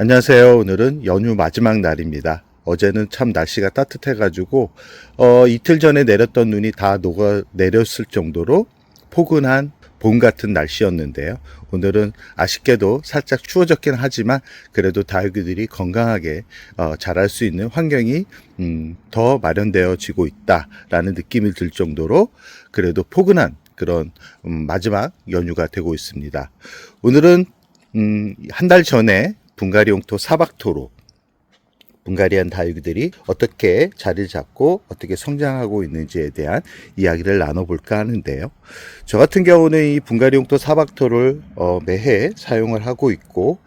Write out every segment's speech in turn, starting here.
안녕하세요. 오늘은 연휴 마지막 날입니다. 어제는 참 날씨가 따뜻해가지고 이틀 전에 내렸던 눈이 다 녹아 내렸을 정도로 포근한 봄 같은 날씨였는데요. 오늘은 아쉽게도 살짝 추워졌긴 하지만 그래도 다육이들이 건강하게 자랄 수 있는 환경이 더 마련되어지고 있다라는 느낌이 들 정도로 그래도 포근한 그런 마지막 연휴가 되고 있습니다. 오늘은 한 달 전에 분갈이 용토 사박토로 분갈이한 다육이들이 어떻게 자리를 잡고 어떻게 성장하고 있는지에 대한 이야기를 나눠볼까 하는데요. 저 같은 경우는 이 분갈이 용토 사박토를 매해 사용을 하고 있고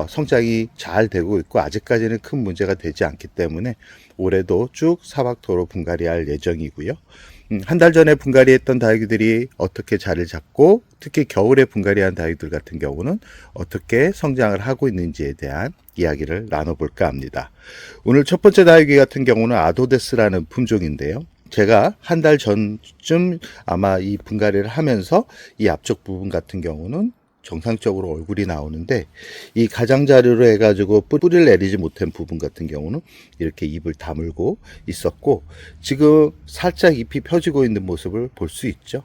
성장이 잘 되고 있고 아직까지는 큰 문제가 되지 않기 때문에 올해도 쭉 사박토로 분갈이할 예정이고요. 한 달 전에 분갈이했던 다육이들이 어떻게 자리를 잡고 특히 겨울에 분갈이한 다육이들 같은 경우는 어떻게 성장을 하고 있는지에 대한 이야기를 나눠볼까 합니다. 오늘 첫 번째 다육이 같은 경우는 아도데스라는 품종인데요. 제가 한 달 전쯤 아마 이 분갈이를 하면서 이 앞쪽 부분 같은 경우는 정상적으로 얼굴이 나오는데 이 가장자리로 해가지고 뿌리를 내리지 못한 부분 같은 경우는 이렇게 잎을 다물고 있었고 지금 살짝 잎이 펴지고 있는 모습을 볼 수 있죠.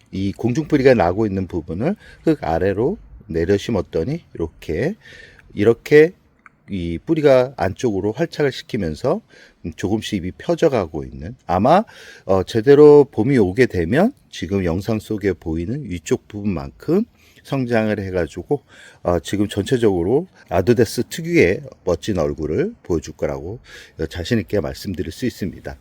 이 공중뿌리가 나고 있는 부분을 흙 아래로 내려 심었더니 이렇게 이 뿌리가 안쪽으로 활착을 시키면서 조금씩 잎이 펴져가고 있는 아마 제대로 봄이 오게 되면 지금 영상 속에 보이는 위쪽 부분만큼 성장을 해가지고 지금 전체적으로 아도데스 특유의 멋진 얼굴을 보여줄 거라고 자신 있게 말씀드릴 수 있습니다.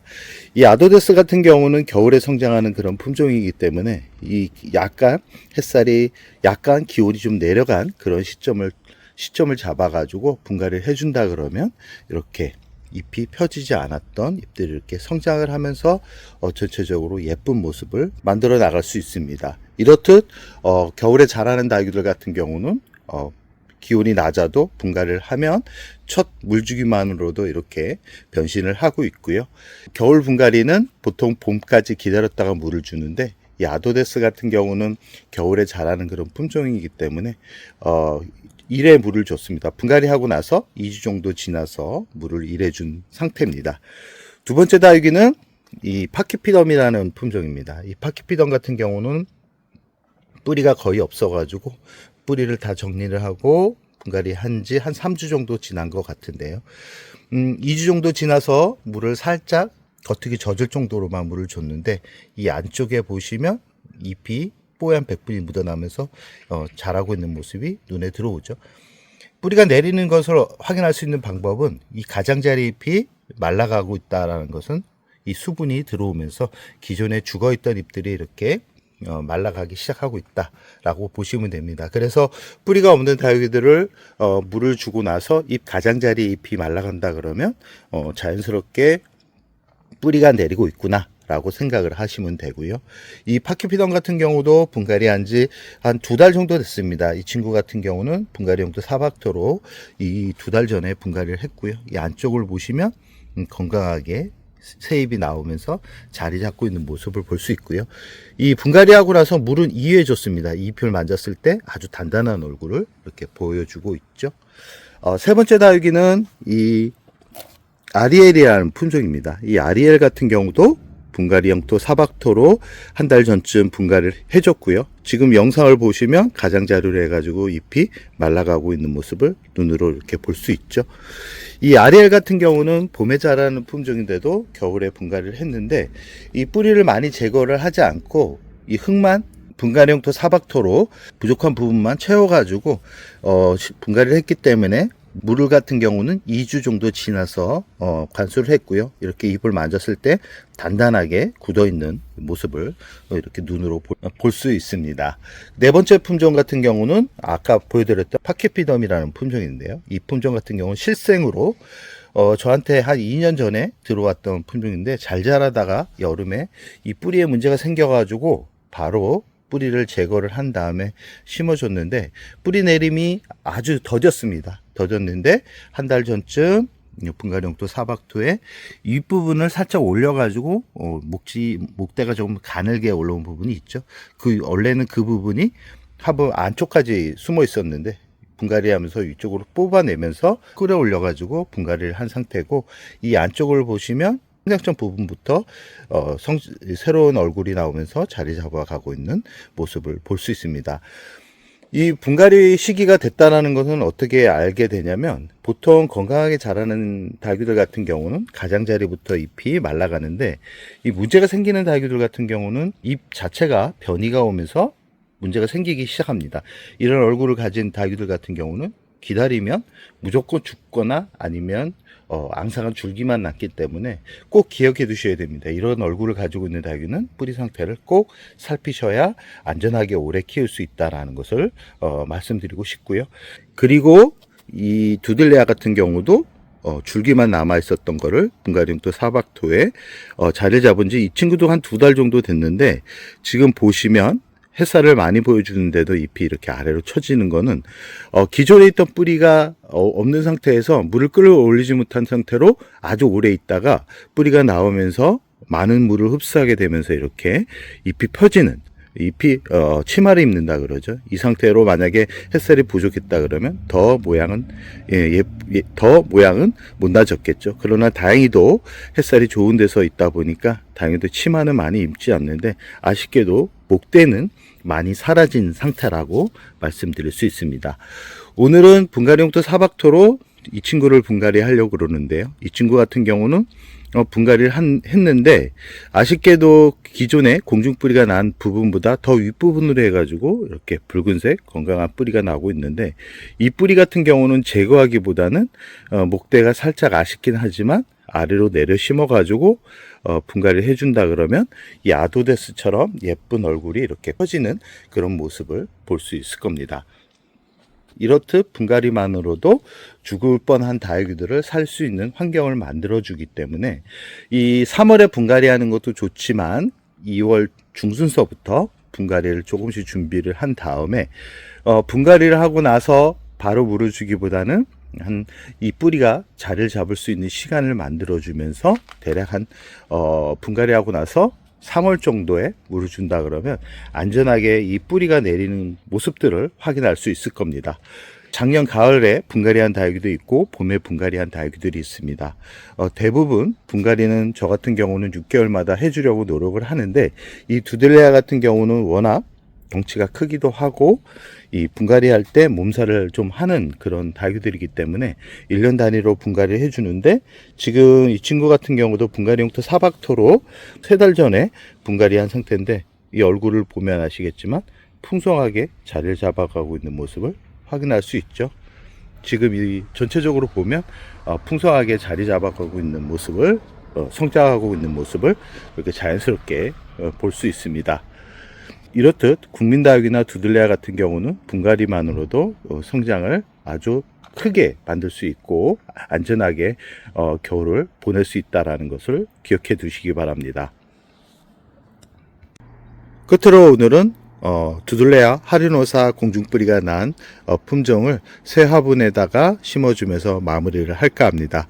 이 아도데스 같은 경우는 겨울에 성장하는 그런 품종이기 때문에 이 약간 햇살이 약간 기온이 좀 내려간 그런 시점을 잡아가지고 분갈이를 해준다 그러면 이렇게 잎이 펴지지 않았던 잎들이 이렇게 성장을 하면서 전체적으로 예쁜 모습을 만들어 나갈 수 있습니다. 이렇듯 겨울에 자라는 다육이들 같은 경우는 기온이 낮아도 분갈이를 하면 첫 물주기만으로도 이렇게 변신을 하고 있고요. 겨울 분갈이는 보통 봄까지 기다렸다가 물을 주는데 이 아도데스 같은 경우는 겨울에 자라는 그런 품종이기 때문에 일회 물을 줬습니다. 분갈이하고 나서 2주 정도 지나서 물을 일회 준 상태입니다. 두 번째 다육이는 이 파키피덤이라는 품종입니다. 이 파키피덤 같은 경우는 뿌리가 거의 없어가지고 뿌리를 다 정리를 하고 분갈이 한지 한 3주 정도 지난 것 같은데요. 2주 정도 지나서 물을 살짝 겉흙이 젖을 정도로만 물을 줬는데 이 안쪽에 보시면 잎이 뽀얀 백분이 묻어나면서 자라고 있는 모습이 눈에 들어오죠. 뿌리가 내리는 것을 확인할 수 있는 방법은 이 가장자리 잎이 말라가고 있다는 것은 이 수분이 들어오면서 기존에 죽어있던 잎들이 이렇게 말라가기 시작하고 있다라고 보시면 됩니다. 그래서 뿌리가 없는 다육이들을 물을 주고 나서 잎 가장자리 잎이 말라간다 그러면 자연스럽게 뿌리가 내리고 있구나 라고 생각을 하시면 되고요. 이 파키피덤 같은 경우도 분갈이 한 지 한 2달 정도 됐습니다. 이 친구 같은 경우는 분갈이 용토 사박토로 이 2달 전에 분갈이를 했고요. 이 안쪽을 보시면 건강하게 새잎이 나오면서 자리 잡고 있는 모습을 볼 수 있고요. 이 분갈이하고 나서 물은 2회 줬습니다. 이 잎을 만졌을 때 아주 단단한 얼굴을 이렇게 보여주고 있죠. 세 번째 다육이는 이 아리엘이라는 품종입니다. 이 아리엘 같은 경우도 분갈이 용토 사박토로 한 달 전쯤 분갈이를 해줬고요. 지금 영상을 보시면 가장자리로 해가지고 잎이 말라가고 있는 모습을 눈으로 이렇게 볼 수 있죠. 이 아리엘 같은 경우는 봄에 자라는 품종인데도 겨울에 분갈이를 했는데 이 뿌리를 많이 제거를 하지 않고 이 흙만 분갈이 용토 사박토로 부족한 부분만 채워가지고 분갈이를 했기 때문에 물 같은 경우는 2주 정도 지나서 관수를 했고요. 이렇게 잎을 만졌을 때 단단하게 굳어있는 모습을 이렇게 눈으로 볼 수 있습니다. 네 번째 품종 같은 경우는 아까 보여드렸던 파키피덤이라는 품종인데요. 이 품종 같은 경우는 실생으로 저한테 한 2년 전에 들어왔던 품종인데 잘 자라다가 여름에 이 뿌리에 문제가 생겨가지고 바로 뿌리를 제거를 한 다음에 심어줬는데 뿌리 내림이 아주 더뎠습니다. 더뎠는데 한 달 전쯤 분갈이 용토 사박토에 윗부분을 살짝 올려가지고 목대가 좀 가늘게 올라온 부분이 있죠. 원래는 그 부분이 화분 안쪽까지 숨어 있었는데 분갈이 하면서 위쪽으로 뽑아내면서 끌어올려 가지고 분갈이를 한 상태고, 이 안쪽을 보시면 성장점 부분부터 새로운 얼굴이 나오면서 자리 잡아가고 있는 모습을 볼 수 있습니다. 이 분갈이 시기가 됐다는 것은 어떻게 알게 되냐면, 보통 건강하게 자라는 닭들 같은 경우는 가장자리부터 잎이 말라가는데, 이 문제가 생기는 닭들 같은 경우는 잎 자체가 변이가 오면서 문제가 생기기 시작합니다. 이런 얼굴을 가진 닭들 같은 경우는 기다리면 무조건 죽거나 아니면 앙상한 줄기만 남기 때문에 꼭 기억해 두셔야 됩니다. 이런 얼굴을 가지고 있는 닭은 뿌리 상태를 꼭 살피셔야 안전하게 오래 키울 수 있다는 것을 말씀드리고 싶고요. 그리고 이 두들레아 같은 경우도 줄기만 남아 있었던 거를 분갈이용토 사박토에 자리를 잡은 지, 이 친구도 한 2달 정도 됐는데, 지금 보시면 햇살을 많이 보여주는데도 잎이 이렇게 아래로 처지는 거는 기존에 있던 뿌리가 없는 상태에서 물을 끌어올리지 못한 상태로 아주 오래 있다가 뿌리가 나오면서 많은 물을 흡수하게 되면서 이렇게 잎이 펴지는, 잎이 치마를 입는다 그러죠. 이 상태로 만약에 햇살이 부족했다 그러면 더 모양은 못 나졌겠죠. 그러나 다행히도 햇살이 좋은 데서 있다 보니까 다행히도 치마는 많이 입지 않는데, 아쉽게도 목대는 많이 사라진 상태라고 말씀드릴 수 있습니다. 오늘은 분갈이용토 사박토로 이 친구를 분갈이 하려고 그러는데요. 이 친구 같은 경우는 분갈이를 했는데, 아쉽게도 기존에 공중뿌리가 난 부분보다 더 윗부분으로 해가지고 이렇게 붉은색 건강한 뿌리가 나오고 있는데, 이 뿌리 같은 경우는 제거하기보다는 목대가 살짝 아쉽긴 하지만 아래로 내려 심어가지고 분갈이를 해준다 그러면 이 아도데스처럼 예쁜 얼굴이 이렇게 펴지는 그런 모습을 볼 수 있을 겁니다. 이렇듯 분갈이만으로도 죽을 뻔한 다육이들을 살 수 있는 환경을 만들어주기 때문에, 이 3월에 분갈이하는 것도 좋지만 2월 중순서부터 분갈이를 조금씩 준비를 한 다음에 분갈이를 하고 나서 바로 물을 주기보다는 이 뿌리가 자리를 잡을 수 있는 시간을 만들어 주면서 대략 분갈이하고 나서 3월 정도에 물을 준다 그러면 안전하게 이 뿌리가 내리는 모습들을 확인할 수 있을 겁니다. 작년 가을에 분갈이한 다육이도 있고 봄에 분갈이한 다육이들이 있습니다. 대부분 분갈이는 저 같은 경우는 6개월마다 해주려고 노력을 하는데, 이 두들레아 같은 경우는 워낙 덩치가 크기도 하고 이 분갈이 할 때 몸살을 좀 하는 그런 다육이들이기 때문에 1년 단위로 분갈이를 해주는데, 지금 이 친구 같은 경우도 분갈이용토 사박토로 3달 전에 분갈이 한 상태인데, 이 얼굴을 보면 아시겠지만 풍성하게 자리를 잡아가고 있는 모습을 확인할 수 있죠. 지금 이 전체적으로 보면 풍성하게 자리 잡아가고 있는 모습을, 성장하고 있는 모습을 이렇게 자연스럽게 볼 수 있습니다. 이렇듯 국민다육이나 두들레아 같은 경우는 분갈이만으로도 성장을 아주 크게 만들 수 있고 안전하게 겨울을 보낼 수 있다는 것을 기억해 두시기 바랍니다. 끝으로 오늘은 두들레아 하리노사 공중뿌리가 난 품종을 새 화분에다가 심어주면서 마무리를 할까 합니다.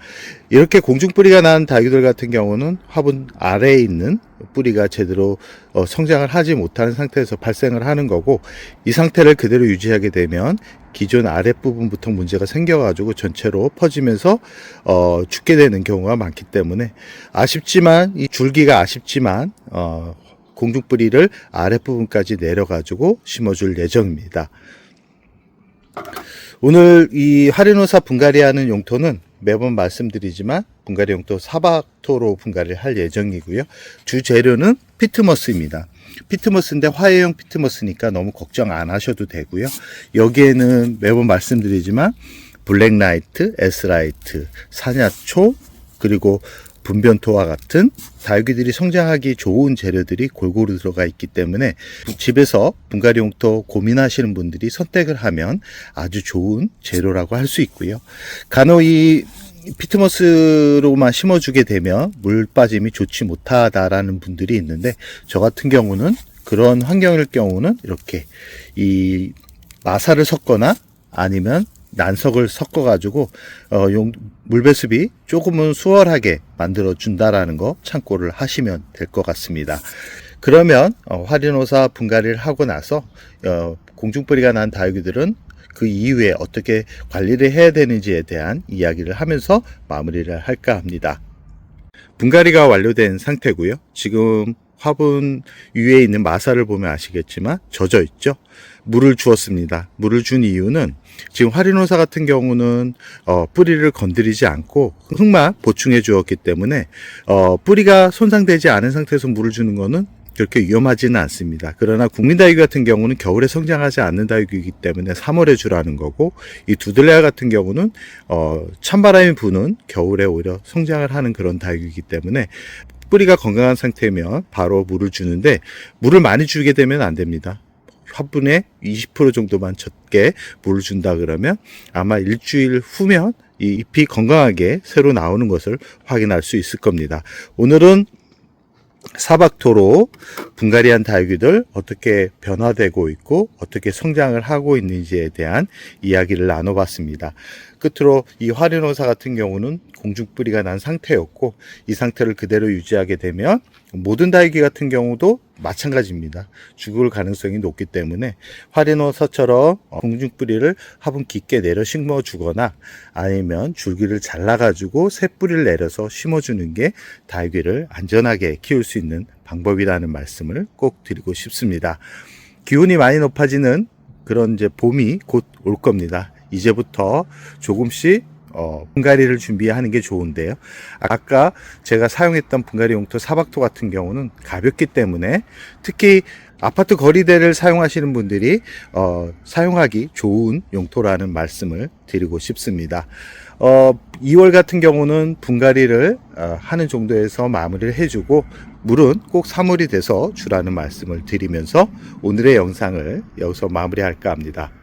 이렇게 공중뿌리가 난 다육이들 같은 경우는 화분 아래에 있는 뿌리가 제대로 성장을 하지 못하는 상태에서 발생을 하는 거고, 이 상태를 그대로 유지하게 되면 기존 아랫부분부터 문제가 생겨가지고 전체로 퍼지면서 죽게 되는 경우가 많기 때문에, 아쉽지만 이 줄기가 아쉽지만 공중뿌리를 아랫부분까지 내려가지고 심어줄 예정입니다. 오늘 이 하리노사 분갈이하는 용토는 매번 말씀드리지만 분갈이 용토 사박토로 분갈이를 할 예정이고요. 주 재료는 피트머스입니다. 피트머스인데 화해형 피트머스니까 너무 걱정 안 하셔도 되고요. 여기에는 매번 말씀드리지만 블랙라이트, S라이트, 사냐초, 그리고 분변토와 같은 다육이들이 성장하기 좋은 재료들이 골고루 들어가 있기 때문에 집에서 분갈이 용토 고민하시는 분들이 선택을 하면 아주 좋은 재료라고 할 수 있고요. 간혹 이 피트머스로만 심어주게 되면 물 빠짐이 좋지 못하다라는 분들이 있는데, 저 같은 경우는 그런 환경일 경우는 이렇게 이 마사를 섞거나 아니면 난석을 섞어 가지고 물배습이 조금은 수월하게 만들어 준다라는 거 참고를 하시면 될 것 같습니다. 그러면 하리노사 분갈이를 하고 나서 공중뿌리가 난 다육이들은 그 이후에 어떻게 관리를 해야 되는지에 대한 이야기를 하면서 마무리를 할까 합니다. 분갈이가 완료된 상태고요. 지금 화분 위에 있는 마사를 보면 아시겠지만 젖어 있죠. 물을 주었습니다. 물을 준 이유는 지금 화리노사 같은 경우는 뿌리를 건드리지 않고 흙만 보충해 주었기 때문에 뿌리가 손상되지 않은 상태에서 물을 주는 것은 그렇게 위험하지는 않습니다. 그러나 국민다육이 같은 경우는 겨울에 성장하지 않는 다육이기 때문에 3월에 주라는 거고, 이 두들레아 같은 경우는 찬바람이 부는 겨울에 오히려 성장을 하는 그런 다육이기 때문에 뿌리가 건강한 상태면 바로 물을 주는데, 물을 많이 주게 되면 안 됩니다. 화분에 20% 정도만 적게 물을 준다 그러면 아마 일주일 후면 이 잎이 건강하게 새로 나오는 것을 확인할 수 있을 겁니다. 오늘은 사박토로 분갈이한 다육이들 어떻게 변화되고 있고 어떻게 성장을 하고 있는지에 대한 이야기를 나눠봤습니다. 끝으로 이 화리노사 같은 경우는 공중뿌리가 난 상태였고, 이 상태를 그대로 유지하게 되면 모든 다육이 같은 경우도 마찬가지입니다. 죽을 가능성이 높기 때문에 화리노사처럼 공중뿌리를 화분 깊게 내려 심어 주거나 아니면 줄기를 잘라 가지고 새 뿌리를 내려서 심어 주는 게 다육이를 안전하게 키울 수 있는 방법이라는 말씀을 꼭 드리고 싶습니다. 기온이 많이 높아지는 그런 이제 봄이 곧 올 겁니다. 이제부터 조금씩 분갈이를 준비하는 게 좋은데요. 아까 제가 사용했던 분갈이 용토 사박토 같은 경우는 가볍기 때문에 특히 아파트 거리대를 사용하시는 분들이 사용하기 좋은 용토라는 말씀을 드리고 싶습니다. 2월 같은 경우는 분갈이를 하는 정도에서 마무리를 해주고, 물은 꼭 3월이 돼서 주라는 말씀을 드리면서 오늘의 영상을 여기서 마무리할까 합니다.